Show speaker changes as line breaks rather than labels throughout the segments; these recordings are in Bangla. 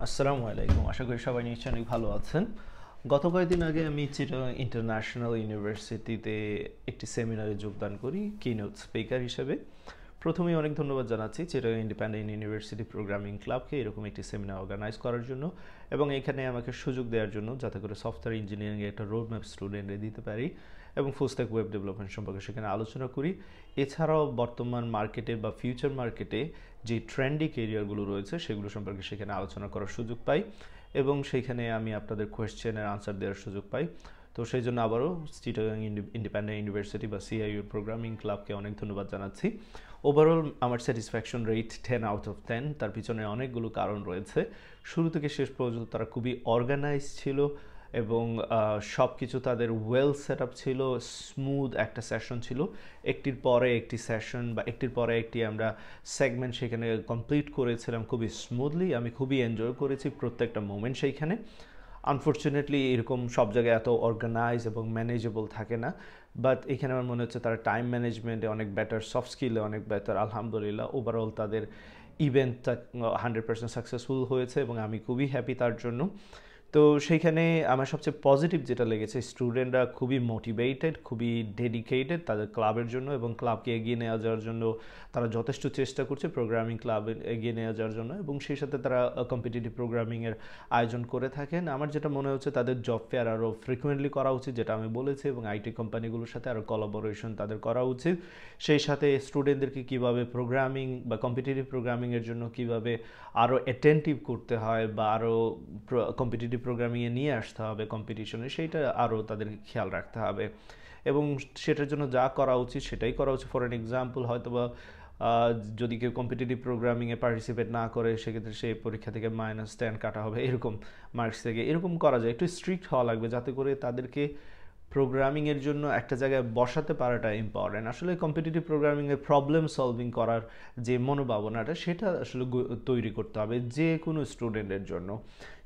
আসসালামু আলাইকুম। আশা করি সবাই নিশ্চয়ই অনেক ভালো আছেন। গত কয়েকদিন আগে আমি চিটাগাং ইন্টারন্যাশনাল ইউনিভার্সিটিতে একটি সেমিনারে যোগদান করি কিনোট স্পিকার হিসেবে। প্রথমেই অনেক ধন্যবাদ জানাচ্ছি চিটাগাং ইন্ডিপেন্ডেন্ট ইউনিভার্সিটি প্রোগ্রামিং ক্লাবকে এরকম একটি সেমিনার অর্গানাইজ করার জন্য এবং এখানে আমাকে সুযোগ দেওয়ার জন্য, যাতে করে সফটওয়্যার ইঞ্জিনিয়ারিংয়ের একটা রোড ম্যাপ স্টুডেন্টে দিতে পারি এবং ফুল স্ট্যাক ওয়েব ডেভেলপমেন্ট সম্পর্কে সেখানে আলোচনা করি। এছাড়াও বর্তমান মার্কেটে বা ফিউচার মার্কেটে যে ট্রেন্ডি কেরিয়ারগুলো রয়েছে সেগুলো সম্পর্কে সেখানে আলোচনা করার সুযোগ পাই এবং সেইখানে আমি আপনাদের কোয়েশ্চেনের আনসার দেওয়ার সুযোগ পাই। তো সেই জন্য আবারও চিটাগাং ইন্ডিপেন্ডেন্ট ইউনিভার্সিটি বা সিআইইউ প্রোগ্রামিং ক্লাবকে অনেক ধন্যবাদ জানাচ্ছি। ওভারঅল আমার স্যাটিসফ্যাকশন রেট 10/10। তার পিছনে অনেকগুলো কারণ রয়েছে। শুরু থেকে শেষ পর্যন্ত তারা খুবই অর্গানাইজ ছিল এবং সব কিছু তাদের ওয়েল সেট আপ ছিল, স্মুথ একটা সেশন ছিল। একটির পরে একটি সেশন বা একটির পরে একটি আমরা সেগমেন্ট সেখানে কমপ্লিট করেছিলাম খুবই স্মুথলি। আমি খুবই এনজয় করেছি প্রত্যেকটা মোমেন্ট সেইখানে। আনফর্চুনেটলি এরকম সব জায়গায় এত অর্গানাইজ এবং ম্যানেজেবল থাকে না, বাট এখানে আমার মনে হচ্ছে তারা টাইম ম্যানেজমেন্টে অনেক বেটার, সফট স্কিলে অনেক বেটার। আলহামদুলিল্লাহ ওভারঅল তাদের ইভেন্টটা 100% সাকসেসফুল হয়েছে এবং আমি খুবই হ্যাপি তার জন্য। তো সেইখানে আমার সবচেয়ে পজিটিভ যেটা লেগেছে, স্টুডেন্টরা খুবই মোটিভেটেড, খুবই ডেডিকেটেড তাদের ক্লাবের জন্য এবং ক্লাবকে এগিয়ে নিয়ে যাওয়ার জন্য তারা যথেষ্ট চেষ্টা করছে প্রোগ্রামিং ক্লাব এগিয়ে নিয়ে যাওয়ার জন্য, এবং সেই সাথে তারা কম্পিটিটিভ প্রোগ্রামিংয়ের আয়োজন করে থাকেন। আমার যেটা মনে হচ্ছে তাদের জব ফেয়ার আরও ফ্রিকুয়েন্টলি করা উচিত, যেটা আমি বলেছি, এবং আইটি কোম্পানিগুলোর সাথে আরও কোলাবোরেশন তাদের করা উচিত। সেই সাথে স্টুডেন্টদেরকে কীভাবে প্রোগ্রামিং বা কম্পিটিটিভ প্রোগ্রামিংয়ের জন্য কীভাবে আরও অ্যাটেন্টিভ করতে হয় বা আরও কম্পিটিটিভ প্রোগ্রামিংয়ে নিয়ে আসতে হবে কম্পিটিশনে, সেইটা আরও তাদেরকে খেয়াল রাখতে হবে এবং সেটার জন্য যা করা উচিত সেটাই করা উচিত। ফর অ্যান এক্সাম্পল, হয়তো বা যদি কেউ কম্পিটিটিভ প্রোগ্রামিংয়ে পার্টিসিপেট না করে সেক্ষেত্রে সেই পরীক্ষা থেকে -10 কাটা হবে, এরকম মার্কস থেকে এরকম করা যায়। একটু স্ট্রিক্ট হওয়া লাগবে যাতে করে তাদেরকে প্রোগ্রামিংয়ের জন্য একটা জায়গায় বসাতে পারাটা ইম্পর্টেন্ট। আসলে কম্পিটিটিভ প্রোগ্রামিংয়ের প্রবলেম সলভিং করার যে মনোভাবনাটা সেটা আসলে তৈরি করতে হবে যে কোনো স্টুডেন্টের জন্য।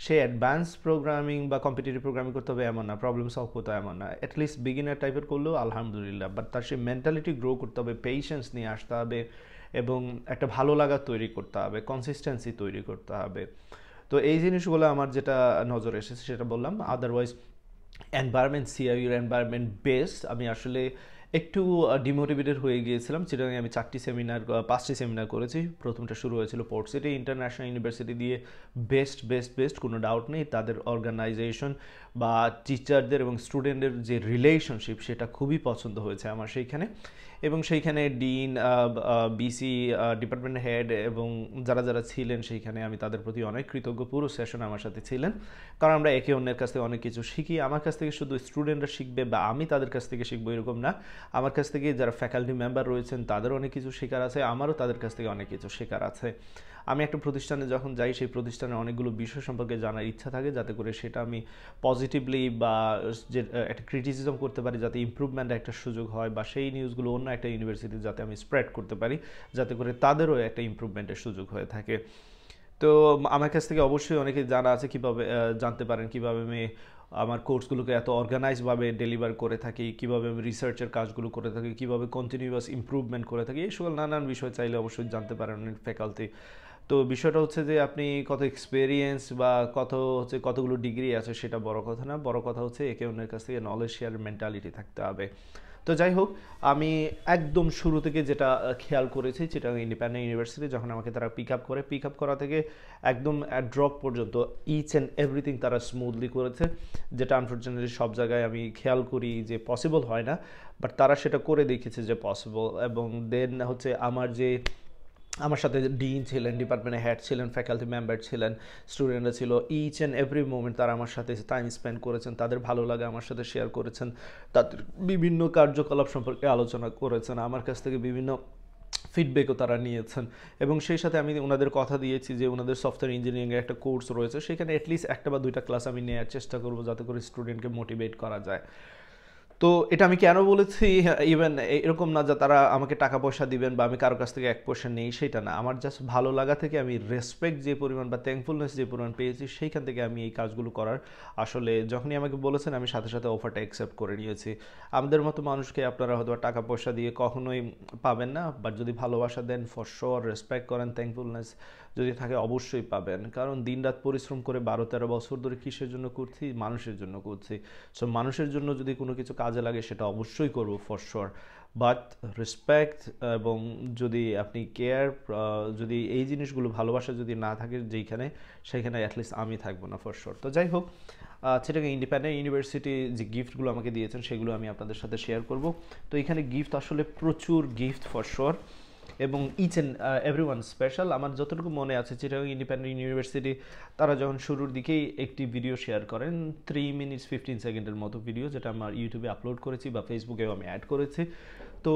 সে অ্যাডভান্স প্রোগ্রামিং বা কম্পিটিটিভ প্রোগ্রামিং করতে হবে এমন না, প্রবলেম সলভ করতে হবে এমন না, অ্যাটলিস্ট বিগিনার টাইপের করলেও আলহামদুলিল্লাহ, বাট তার সেই মেন্টালিটি গ্রো করতে হবে, পেশেন্স নিয়ে আসতে হবে এবং একটা ভালো লাগা তৈরি করতে হবে, কনসিস্টেন্সি তৈরি করতে হবে। তো এই জিনিসগুলো আমার যেটা নজরে এসেছে সেটা বললাম। আদারওয়াইজ এনভায়রনমেন্ট, সিআইইউর এনভায়রনমেন্ট বেস্ট। আমি আসলে একটু ডিমোটিভেটেড হয়ে গিয়েছিলাম। চিটাগাংয়ে আমি 5টি সেমিনার করেছি। প্রথমটা শুরু হয়েছিল পোর্ট সিটি ইন্টারন্যাশনাল ইউনিভার্সিটি দিয়ে। বেস্ট বেস্ট বেস্ট, কোনো ডাউট নেই। তাদের অর্গানাইজেশন বা টিচারদের এবং স্টুডেন্টদের যে রিলেশনশিপ সেটা খুবই পছন্দ হয়েছে আমার সেইখানে। এবং সেইখানে ডিন, বিসি, ডিপার্টমেন্ট হেড এবং যারা যারা ছিলেন সেইখানে আমি তাদের প্রতি অনেক কৃতজ্ঞ। পুরো সেশন আমার সাথে ছিলেন, কারণ আমরা একে অন্যের কাছ থেকে অনেক কিছু শিখি। আমার কাছ থেকে শুধু স্টুডেন্টরা শিখবে বা আমি তাদের কাছ থেকে শিখবো এরকম না, আমার কাছ থেকে যারা ফ্যাকাল্টি মেম্বার রয়েছেন তাদের অনেক কিছু শেখার আছে, আমারও তাদের কাছ থেকে অনেক কিছু শেখার আছে। আমি একটা প্রতিষ্ঠানে যখন যাই সেই প্রতিষ্ঠানের অনেকগুলো বিষয় সম্পর্কে জানার ইচ্ছা থাকে, যাতে করে সেটা আমি পজিটিভলি বা যে একটা ক্রিটিসিজম করতে পারি, যাতে ইমপ্রুভমেন্টের একটা সুযোগ হয়, বা সেই নিউজগুলো অন্য একটা ইউনিভার্সিটি যাতে আমি স্প্রেড করতে পারি, যাতে করে তাদেরও একটা ইমপ্রুভমেন্টের সুযোগ হয়ে থাকে। তো আমার কাছ থেকে অবশ্যই অনেকে জানা আছে, কীভাবে জানতে পারেন কীভাবে আমি আমার কোর্সগুলোকে এত অর্গানাইজভাবে ডেলিভার করে থাকি, কীভাবে আমি রিসার্চের কাজগুলো করে থাকি, কীভাবে কন্টিনিউয়াস ইমপ্রুভমেন্ট করে থাকি, এই সকল নানান বিষয় চাইলে অবশ্যই জানতে পারেন ফ্যাকাল্টি। তো বিষয়টা হচ্ছে যে আপনি কত এক্সপেরিয়েন্স বা কতগুলো ডিগ্রি আছে সেটা বড় কথা না, বড় কথা হচ্ছে একে অন্যের কাছ থেকে নলেজ শেয়ার মেন্টালিটি থাকতে হবে। তো যাই হোক, আমি একদম শুরু থেকে যেটা খেয়াল করেছি, চিটাগাং ইন্ডিপেন্ডেন্ট ইউনিভার্সিটি যখন আমাকে তারা পিক আপ করা থেকে একদম ড্রপ পর্যন্ত ইচ অ্যান্ড এভরিথিং তারা স্মুথলি করেছে, যেটা আনফর্চুনেটলি সব জায়গায় আমি খেয়াল করি যে পসিবল হয় না, বাট তারা সেটা করে দেখিয়েছে যে পসিবল। এবং দেন হচ্ছে আমার সাথে ডিন ছিলেন, ডিপার্টমেন্টের হেড ছিলেন, ফ্যাকাল্টি মেম্বার ছিলেন, স্টুডেন্টরা ছিল, ইচ অ্যান্ড এভরি মোমেন্ট তারা আমার সাথে টাইম স্পেন্ড করেছেন, তাদের ভালো লাগে আমার সাথে শেয়ার করেছেন, তাদের বিভিন্ন কার্যকলাপ সম্পর্কে আলোচনা করেছেন, আমার কাছ থেকে বিভিন্ন ফিডব্যাকও তারা নিয়েছেন। এবং সেই সাথে আমি ওনাদের কথা দিয়েছি যে ওনাদের সফটওয়্যার ইঞ্জিনিয়ারিংয়ের একটা কোর্স রয়েছে, সেখানে অ্যাটলিস্ট একটা বা দুইটা ক্লাস আমি নেওয়ার চেষ্টা করবো, যাতে করে স্টুডেন্টকে মোটিভেট করা যায়। তো এটা আমি কেন বলেছি, ইভেন এরকম না যে তারা আমাকে টাকা পয়সা দিবেন বা আমি কারো কাছ থেকে এক পয়সা নেই, সেটা না। আমার জাস্ট ভালো লাগা থেকে আমি রেসপেক্ট যে পরিমাণ বা থ্যাঙ্কফুলনেস যে পরিমাণ পেয়েছি, সেইখান থেকে আমি এই কাজগুলো করার, আসলে যখনই আমাকে বলেছেন আমি সাথে সাথে অফারটা অ্যাকসেপ্ট করে নিয়েছি। আমাদের মতো মানুষকে আপনারা হয়তো টাকা পয়সা দিয়ে কখনোই পাবেন না, বাট যদি ভালোবাসা দেন, ফর শিওর রেসপেক্ট করেন, থ্যাঙ্কফুলনেস যদি থাকে, অবশ্যই পাবেন। কারণ দিনরাত পরিশ্রম করে 12-13 বছর ধরে কিসের জন্য করছি? মানুষের জন্য করছি। সো মানুষের জন্য যদি কোনো কিছু কাজে লাগে সেটা অবশ্যই করবো ফর শিওর। বাট রেসপেক্ট এবং যদি আপনি কেয়ার, যদি এই জিনিসগুলো, ভালোবাসা যদি না থাকে যেইখানে, সেইখানে অ্যাটলিস্ট আমি থাকবো না ফর শিওর। তো যাই হোক, চিটাগাং ইন্ডিপেন্ডেন্ট ইউনিভার্সিটি যে গিফটগুলো আমাকে দিয়েছেন সেগুলো আমি আপনাদের সাথে শেয়ার করব। তো এখানে গিফট আসলে প্রচুর গিফট ফর শিওর, এবং each and every one special. আমার যতটুকু মনে আছে, চিটাগাং ইন্ডিপেন্ডেন্ট ইউনিভার্সিটি তারা যখন শুরুর দিকেই একটি ভিডিও শেয়ার করেন, 3 মিনিটস 15 সেকেন্ডের মতো ভিডিও, যেটা আমার ইউটিউবে আপলোড করেছি বা ফেসবুকেও আমি অ্যাড করেছি। তো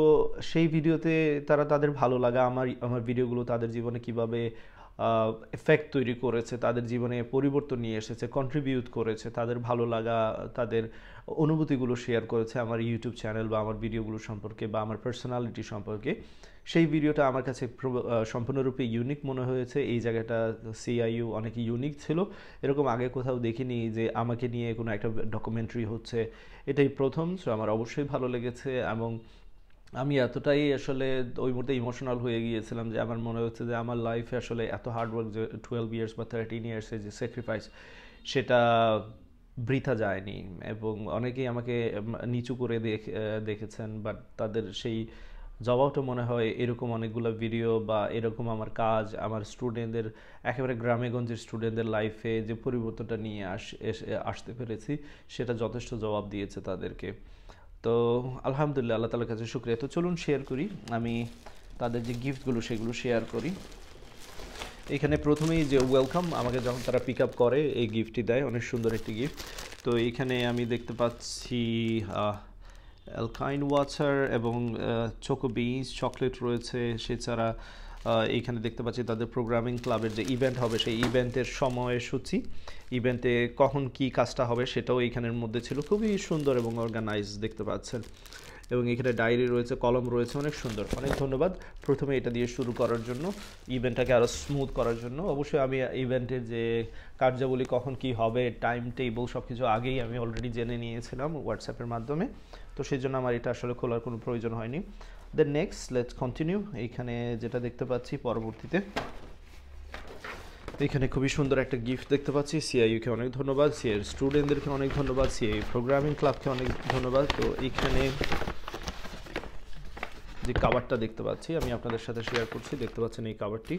সেই ভিডিওতে তারা তাদের ভালো লাগা, আমার ভিডিওগুলো তাদের জীবনে কীভাবে এফেক্ট তৈরি করেছে, তাদের জীবনে পরিবর্তন নিয়ে এসেছে, কন্ট্রিবিউট করেছে, তাদের ভালো লাগা, তাদের অনুভূতিগুলো শেয়ার করেছে আমার ইউটিউব চ্যানেল বা আমার ভিডিওগুলো সম্পর্কে বা আমার পার্সোনালিটি সম্পর্কে। সেই ভিডিওটা আমার কাছে সম্পূর্ণরূপে ইউনিক মনে হয়েছে। এই জায়গাটা সিআইইউ অনেক ইউনিক ছিল, এরকম আগে কোথাও দেখিনি যে আমাকে নিয়ে কোনো একটা ডকুমেন্টারি হচ্ছে, এটাই প্রথম। সো আমার অবশ্যই ভালো লেগেছে, এবং আমি এতটাই আসলে ওই মুহূর্তে ইমোশনাল হয়ে গিয়েছিলাম যে আমার মনে হচ্ছে যে আমার লাইফে আসলে এত হার্ডওয়ার্ক, যে 12 ইয়ার্স বা 13 ইয়ার্সের যে স্যাক্রিফাইস, সেটা বৃথা যায়নি। এবং অনেকেই আমাকে নিচু করে দেখেছেন, বাট তাদের সেই জবাবটা মনে হয় এরকম অনেকগুলো ভিডিও বা এরকম আমার কাজ, আমার স্টুডেন্টদের, একেবারে গ্রামে গঞ্জের স্টুডেন্টদের লাইফে যে পরিবর্তনটা নিয়ে আসতে পেরেছি, সেটা যথেষ্ট জবাব দিয়েছে তাদেরকে। তো আলহামদুলিল্লাহ, আল্লাহ তাআলার কাছে শুকরিয়া। তো চলুন শেয়ার করি, আমি তাদের যে গিফটগুলো সেগুলো শেয়ার করি। এখানে প্রথমেই যে ওয়েলকাম, আমাকে যখন তারা পিক আপ করে এই গিফটটি দেয়, অনেক সুন্দর একটি গিফট। তো এইখানে আমি দেখতে পাচ্ছি অ্যালকাইন ওয়াটার এবং চোকো বিনস চকলেট রয়েছে। সেছাড়া এইখানে দেখতে পাচ্ছি তাদের প্রোগ্রামিং ক্লাবের যে ইভেন্ট হবে, সেই ইভেন্টের সময়সূচি, ইভেন্টে কখন কি কাজটা হবে সেটাও এইখানের মধ্যে ছিল। খুবই সুন্দর এবং অর্গানাইজ দেখতে পাচ্ছেন। এবং এখানে ডায়েরি রয়েছে, কলম রয়েছে, অনেক সুন্দর। অনেক ধন্যবাদ প্রথমে এটা দিয়ে শুরু করার জন্য, ইভেন্টটাকে আরও স্মুথ করার জন্য। অবশ্যই আমি ইভেন্টের যে কার্যাবলী, কখন কি হবে, টাইম টেবল, সব কিছু আগেই আমি অলরেডি জেনে নিয়েছিলাম হোয়াটসঅ্যাপের মাধ্যমে। তো সেই জন্য আমার এটা আসলে খোলার কোনো প্রয়োজন হয়নি। Then next let's continue. এইখানে যেটা দেখতে পাচ্ছি পরবর্তীতে, এখানে খুবই সুন্দর একটা গিফট দেখতে পাচ্ছি। সিআইইউকে অনেক ধন্যবাদ, সিআইইউ স্টুডেন্টদেরকে অনেক ধন্যবাদ, সিআইইউ প্রোগ্রামিং ক্লাবকে অনেক ধন্যবাদ। তো এইখানে যে কাভারটা দেখতে পাচ্ছি আমি আপনাদের সাথে শেয়ার করছি, দেখতে পাচ্ছেন এই কাভারটি,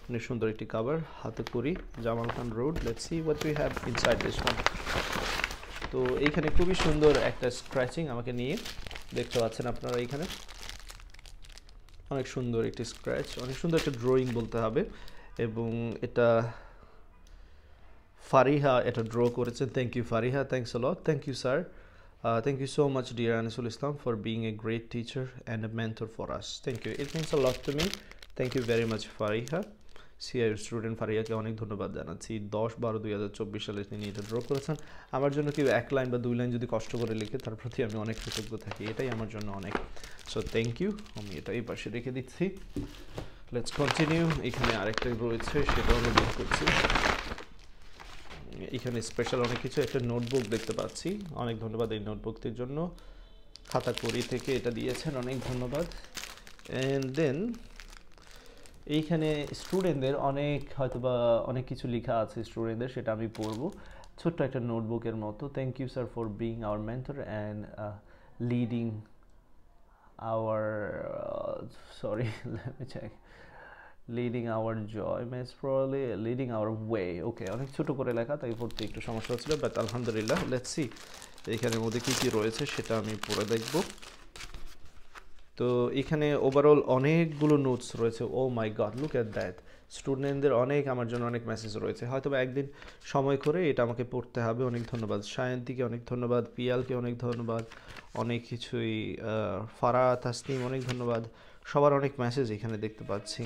অনেক সুন্দর একটি কাভার, হাতে করি, Jamal Khan road. Let's see what we have inside this one. তো এইখানে খুবই সুন্দর একটা স্ক্র্যাচিং আমাকে নিয়ে, দেখতে পাচ্ছেন আপনারা এইখানে অনেক সুন্দর একটি স্ক্র্যাচ, অনেক সুন্দর একটা ড্রয়িং বলতে হবে। এবং এটা ফারিহা এটা ড্র করেছেন। Thank you Fariha, thanks a lot, thank you sir, thank you so much dear Anisul Islam for being a great teacher and a mentor for us. Thank you, it means a lot to me. Thank you very much Fariha, CIU student ফারিয়াকে অনেক ধন্যবাদ জানাচ্ছি। 10-12-2024 সালে তিনি এটা ড্র করেছেন। আমার জন্য কেউ 1 লাইন বা 2 লাইন যদি কষ্ট করে লিখে, তার প্রতি আমি অনেক কৃতজ্ঞ থাকি, এটাই আমার জন্য অনেক। সো থ্যাংক ইউ, আমি এটা এই পাশে রেখে দিচ্ছি। Let's continue. এখানে আরেকটা রয়েছে, সেটাও আমি বের করছি। এখানে স্পেশাল অনেক কিছু, একটা নোটবুক দেখতে পাচ্ছি, অনেক ধন্যবাদ এই নোটবুকটির জন্য। খাতা করি থেকে এটা দিয়েছেন, অনেক ধন্যবাদ। অ্যান্ড দেন এইখানে স্টুডেন্টদের অনেক, হয়তোবা অনেক কিছু লেখা আছে স্টুডেন্টদের, সেটা আমি পড়বো, ছোট্ট একটা নোটবুকের মতো। Thank you sir for being our mentor and leading our sorry let me check, leading our জয় মেস probably leading our way. Okay, অনেক ছোটো করে লেখা, তাই পড়তে একটু সমস্যা হচ্ছিল, বাট আলহামদুলিল্লাহ। লেটস সি এখানের মধ্যে কী কী রয়েছে সেটা আমি পড়ে দেখব। তো এখানে ওভারঅল অনেকগুলো নোটস রয়েছে। ও মাই গড, লুক অ্যাট দ্যাট। স্টুডেন্টদের অনেক, আমার জন্য অনেক মেসেজ রয়েছে, হয়তো বা একদিন সময় করে এটা আমাকে পড়তে হবে। অনেক ধন্যবাদ সায়ন্তীকে, অনেক ধন্যবাদ পিয়ালকে, অনেক ধন্যবাদ, অনেক কিছুই, ফারা তাসনিম অনেক ধন্যবাদ। সবার অনেক মেসেজ এখানে দেখতে পাচ্ছি,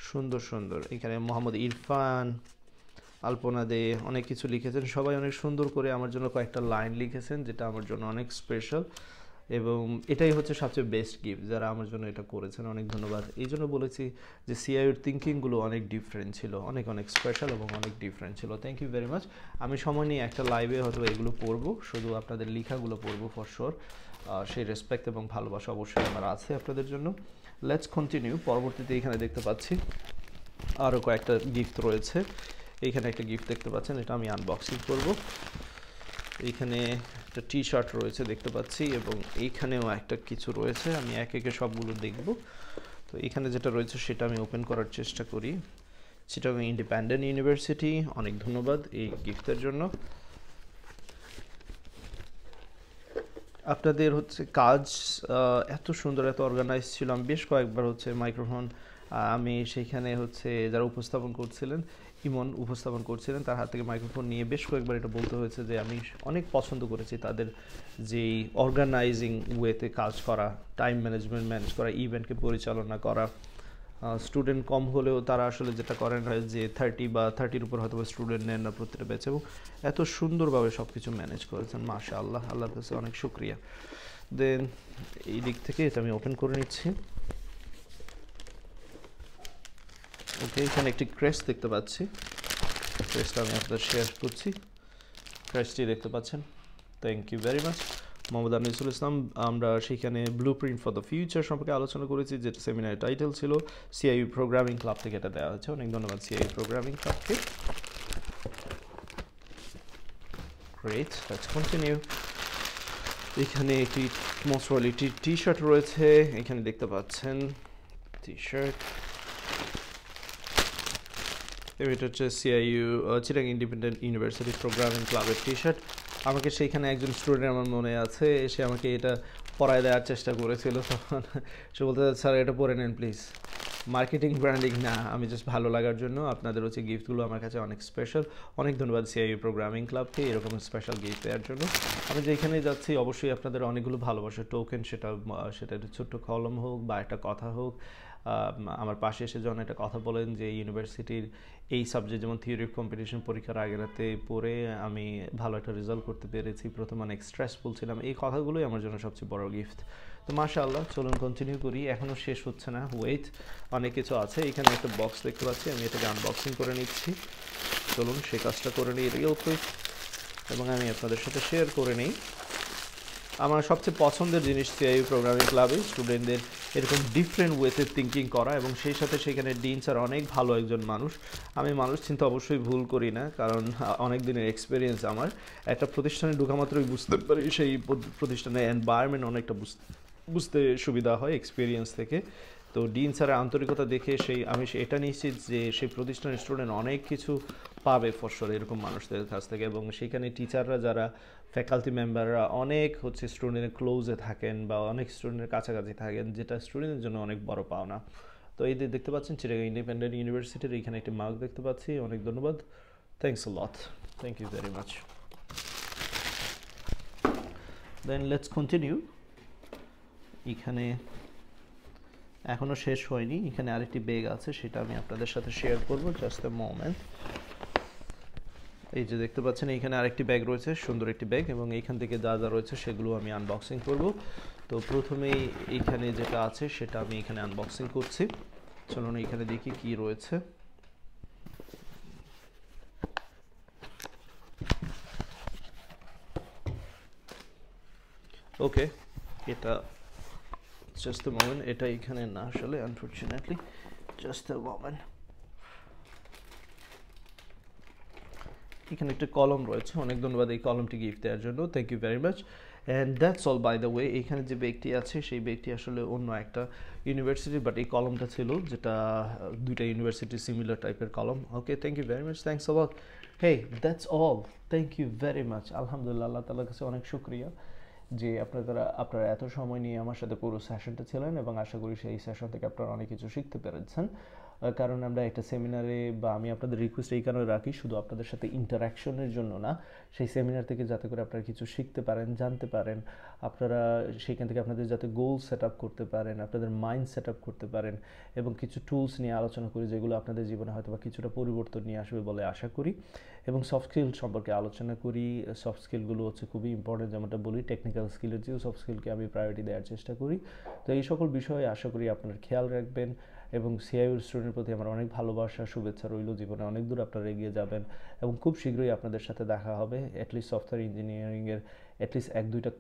সুন্দর সুন্দর। এখানে মোহাম্মদ ইরফান, আলপনা দিয়ে অনেক কিছু লিখেছেন, সবাই অনেক সুন্দর করে আমার জন্য কয়েকটা লাইন লিখেছেন, যেটা আমার জন্য অনেক স্পেশাল এবং এটাই হচ্ছে সবচেয়ে বেস্ট গিফট যারা আমার জন্য এটা করেছেন। অনেক ধন্যবাদ। এই জন্য বলেছি যে সিআইউর থিঙ্কিংগুলো অনেক ডিফারেন্ট ছিল, অনেক অনেক স্পেশাল এবং অনেক ডিফারেন্ট ছিল। Thank you very much. আমি সময় নিয়ে একটা লাইভে হয়তো এগুলো পড়বো, শুধু আপনাদের লেখাগুলো পড়বো ফর শিওর। সেই রেসপেক্ট এবং ভালোবাসা অবশ্যই আমার আছে আপনাদের জন্য। Let's continue. পরবর্তীতে এখানে দেখতে পাচ্ছি আরও কয়েকটা গিফট রয়েছে। এইখানে একটা গিফট দেখতে পাচ্ছেন, এটা আমি আনবক্সিং করব। এইখানে একটা টি শার্ট রয়েছে দেখতে পাচ্ছি এবং এইখানেও একটা কিছু রয়েছে, আমি একে একে সবগুলো দেখব। তো এখানে যেটা রয়েছে সেটা আমি ওপেন করার চেষ্টা করি। চিটাগং ইন্ডিপেন্ডেন্ট ইউনিভার্সিটি, অনেক ধন্যবাদ এই গিফটের জন্য। আপনাদের হচ্ছে কাজ এত সুন্দর, এত অর্গানাইজ ছিল। আমি বেশ কয়েকবার হচ্ছে মাইক্রোফোন আমি সেইখানে হচ্ছে যারা উপস্থাপন করছিলেন, ইমন উপস্থাপন করছিলেন, তার হাত থেকে মাইক্রোফোন নিয়ে বেশ কয়েকবার এটা বলতে হয়েছে যে আমি অনেক পছন্দ করেছি তাদের যেই অর্গানাইজিং ওয়েতে কাজ করা, টাইম ম্যানেজমেন্ট ম্যানেজ করা, ইভেন্টকে পরিচালনা করা। স্টুডেন্ট কম হলেও তারা আসলে যেটা করেন যে 30 বা 30-র উপর হয়তো স্টুডেন্ট নেন না প্রত্যেকটা ব্যাচে, এবং এত সুন্দরভাবে সব কিছু ম্যানেজ করেছেন। মাশাআল্লাহ, আল্লাহর কাছে অনেক শুক্রিয়া। দেন এই দিক থেকে এটা আমি ওপেন করে নিচ্ছি। ওকে, এখানে একটি ক্রেস্ট দেখতে পাচ্ছি, ক্রেস্টটা আমি আপনাদের শেয়ার করছি। ক্রেস্টটি দেখতে পাচ্ছেন, thank you very much. Mohammad Anisul Islam, আমরা সেখানে blueprint for the future সম্পর্কে আলোচনা করেছি, যেটা সেমিনারের টাইটেল ছিল। সিআইইউ প্রোগ্রামিং ক্লাব থেকে এটা দেওয়া হয়েছে, অনেক ধন্যবাদ সিআইইউ প্রোগ্রামিং ক্লাবকে। Great, let's continue. এখানে একটি মোস্ট কোয়ালিটি টি শার্ট রয়েছে, এখানে দেখতে পাচ্ছেন টি শার্ট। এটা হচ্ছে সিআইইউ চিটাগং ইন্ডিপেন্ডেন্ট ইউনিভার্সিটি প্রোগ্রামিং ক্লাবের টি শার্ট। আমাকে সেইখানে একজন স্টুডেন্ট আমার মনে আছে, এসে আমাকে এটা পরায় দেওয়ার চেষ্টা করেছিল, তখন সে বলতে স্যার এটা পরে নেন প্লিজ। মার্কেটিং ব্র্যান্ডিং না, আমি জাস্ট ভালো লাগার জন্য। আপনাদের হচ্ছে গিফটগুলো আমার কাছে অনেক স্পেশাল। অনেক ধন্যবাদ সিআইইউ প্রোগ্রামিং ক্লাবকে এরকম স্পেশাল গিফট দেওয়ার জন্য। আমি যেখানে যাচ্ছি অবশ্যই আপনাদের অনেকগুলো ভালোবাসার টোকেন, সেটা একটা ছোট্ট কলম হোক বা একটা কথা হোক। আমার পাশে এসে যখন একটা কথা বলেন যে ইউনিভার্সিটির এই সাবজেক্ট, যেমন থিওরি কম্পিটিশন পরীক্ষার আগের রাতে পড়ে আমি ভালো একটা রেজাল্ট করতে পেরেছি, প্রথমে অনেক স্ট্রেসফুল ছিলাম, এই কথাগুলোই আমার জন্য সবচেয়ে বড় গিফট। তো মাশাআল্লাহ, চলুন কন্টিনিউ করি। এখনও শেষ হচ্ছে না, ওয়েট, অনেক কিছু আছে। এখানে একটা বক্স দেখতে পাচ্ছি, আমি এটাকে আনবক্সিং করে নিচ্ছি। চলুন সেই কাজটা করে নিই রিয়েল কুইক এবং আমি আপনাদের সাথে শেয়ার করে নিই। আমার সবচেয়ে পছন্দের জিনিস সিআইইউ প্রোগ্রামিং ক্লাবে স্টুডেন্টদের এরকম ডিফারেন্ট ওয়েতে থিঙ্কিং করা, এবং সেই সাথে সেখানে ডিন স্যার অনেক ভালো একজন মানুষ। আমি মানুষ চিন্তা অবশ্যই ভুল করি না, কারণ অনেক দিনের এক্সপিরিয়েন্স আমার। একটা প্রতিষ্ঠানে ঢোকা মাত্রই বুঝতে পারি সেই প্রতিষ্ঠানের এনভায়রনমেন্ট অনেকটা বুঝতে সুবিধা হয় এক্সপিরিয়েন্স থেকে। তো ডিন স্যারের আন্তরিকতা দেখে আমি এটা নিশ্চিত যে সেই প্রতিষ্ঠানের স্টুডেন্ট অনেক কিছু পাবে ফসল এরকম মানুষদের কাছ থেকে, এবং সেখানে টিচাররা যারা ফ্যাকাল্টি মেম্বাররা অনেক হচ্ছে স্টুডেন্টের ক্লোজে থাকেন বা অনেক স্টুডেন্টের কাছাকাছি থাকেন, যেটা স্টুডেন্টের জন্য অনেক বড় পাওনা। তো এই দেখতে পাচ্ছেন চিটাগং ইন্ডিপেন্ডেন্ট ইউনিভার্সিটির এখানে একটি মার্ক দেখতে পাচ্ছি, অনেক ধন্যবাদ। Thanks a lot, thank you very much. Then let's continue. এখানে এখনও শেষ হয়নি, এখানে আরেকটি ব্যাগ আছে, সেটা আমি আপনাদের সাথে শেয়ার করবো, জাস্ট এ মোমেন্ট। এই যে দেখতে পাচ্ছেন এখানে আরেকটি ব্যাগ রয়েছে, সুন্দর একটি ব্যাগ, এবং এইখান থেকে যা যা রয়েছে সেগুলো আমি আনবক্সিং করব। তো প্রথমেই এইখানে যেটা আছে সেটা আমি এখানে আনবক্সিং করছি। চলুন এইখানে দেখি কি রয়েছে। ওকে, এটা জাস্ট এ মোমেন্ট, এটা এখানে না আসলে আনফরচুনেটলি, জাস্ট এ মোমেন্ট। এখানে একটা কলম রয়েছে, অনেক ধন্যবাদ এই কলমটি গিফট দেওয়ার জন্য, thank you very much. And that's all by the way. এখানে যে ব্যাগটি আছে সেই ব্যাগটি আসলে অন্য একটা ইউনিভার্সিটি, বাট এই কলমটা ছিল যেটা দুইটা ইউনিভার্সিটি সিমিলার টাইপের কলম। Okay, thank you very much, thanks all. Hey, that's all, thank you very much. আলহামদুলিল্লাহ, আল্লাহ তাআলার কাছে অনেক শুকরিয়া যে আপনারা এত সময় নিয়ে আমার সাথে পুরো সেশনটা ছিলেন, এবং আশা করি সেই সেশন থেকে আপনারা অনেক কিছু শিখতে পেরেছেন। কারণ আমরা একটা সেমিনারে বা আমি আপনাদের রিকোয়েস্ট এই কারণে রাখি, শুধু আপনাদের সাথে ইন্টারাকশনের জন্য না, সেই সেমিনার থেকে যাতে করে আপনারা কিছু শিখতে পারেন, জানতে পারেন, আপনারা সেখান থেকে আপনাদের যাতে গোল সেট আপ করতে পারেন, আপনাদের মাইন্ড সেট আপ করতে পারেন, এবং কিছু টুলস নিয়ে আলোচনা করি যেগুলো আপনাদের জীবনে হয়তো বা কিছুটা পরিবর্তন নিয়ে আসবে বলে আশা করি, এবং সফট স্কিল সম্পর্কে আলোচনা করি। সফট স্কিলগুলো হচ্ছে খুবই ইম্পর্টেন্ট, যেমনটা বলি টেকনিক্যাল স্কিলের চেয়েও সফট স্কিলকে আমি প্রায়োরিটি দেওয়ার চেষ্টা করি। তো এই সকল বিষয়ে আশা করি আপনার খেয়াল রাখবেন, এবং সিআইইউ স্টুডেন্টের প্রতি আমার অনেক ভালোবাসা, শুভেচ্ছা রইল। জীবনে অনেক দূর আপনারা এগিয়ে যাবেন, এবং খুব শীঘ্রই আপনাদের সাথে দেখা হবে। অ্যাটলিস্ট সফটওয়্যার ইঞ্জিনিয়ারিংয়ের অ্যাটলিস্ট 1-2টা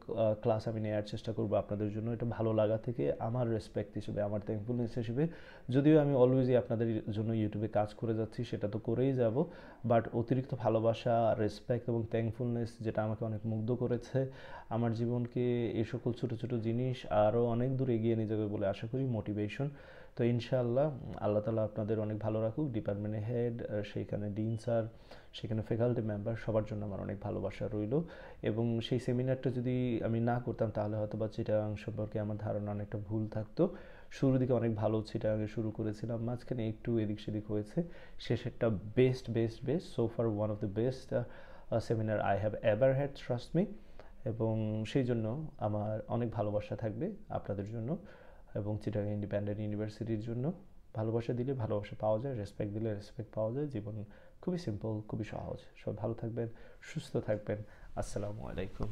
ক্লাস আমি নেওয়ার চেষ্টা করবো আপনাদের জন্য। এটা ভালো লাগা থেকে, আমার রেসপেক্ট হিসেবে, আমার থ্যাঙ্কফুলনেস হিসেবে। যদিও আমি অলওয়েজই আপনাদের জন্য ইউটিউবে কাজ করে যাচ্ছি, সেটা তো করেই যাব, বাট অতিরিক্ত ভালোবাসা, রেসপেক্ট এবং থ্যাঙ্কফুলনেস যেটা আমাকে অনেক মুগ্ধ করেছে, আমার জীবনকে এই সকল ছোটো ছোটো জিনিস আরও অনেক দূর এগিয়ে নিয়ে যাবে বলে আশা করি, মোটিভেশন। তো ইনশাআল্লাহ আল্লাহ তালা আপনাদের অনেক ভালো রাখুক। ডিপার্টমেন্টের হেড, সেইখানে ডিন স্যার, সেখানে ফ্যাকাল্টি মেম্বার, সবার জন্য আমার অনেক ভালোবাসা রইল। এবং সেই সেমিনারটা যদি আমি না করতাম তাহলে হয়তো বা চিটাগাং সম্পর্কে আমার ধারণা অনেকটা ভুল থাকতো। শুরুর দিকে অনেক ভালো চিটাগাংয়ে শুরু করেছিলাম, মাঝখানে একটু এদিক সেদিক হয়েছে, শেষেরটা best best best, so far one of the best seminar I have ever had, trust me. এবং সেই জন্য আমার অনেক ভালোবাসা থাকবে আপনাদের জন্য, এবং চিটাগাং ইন্ডিপেন্ডেন্ট ইউনিভার্সিটির জন্য। ভালোবাসা দিলে ভালোবাসা পাওয়া যায়, রেসপেক্ট দিলে রেসপেক্ট পাওয়া যায়। জীবন খুবই সিম্পল, খুবই সহজ। সবাই ভালো থাকবেন, সুস্থ থাকবেন। আসসালামু আলাইকুম।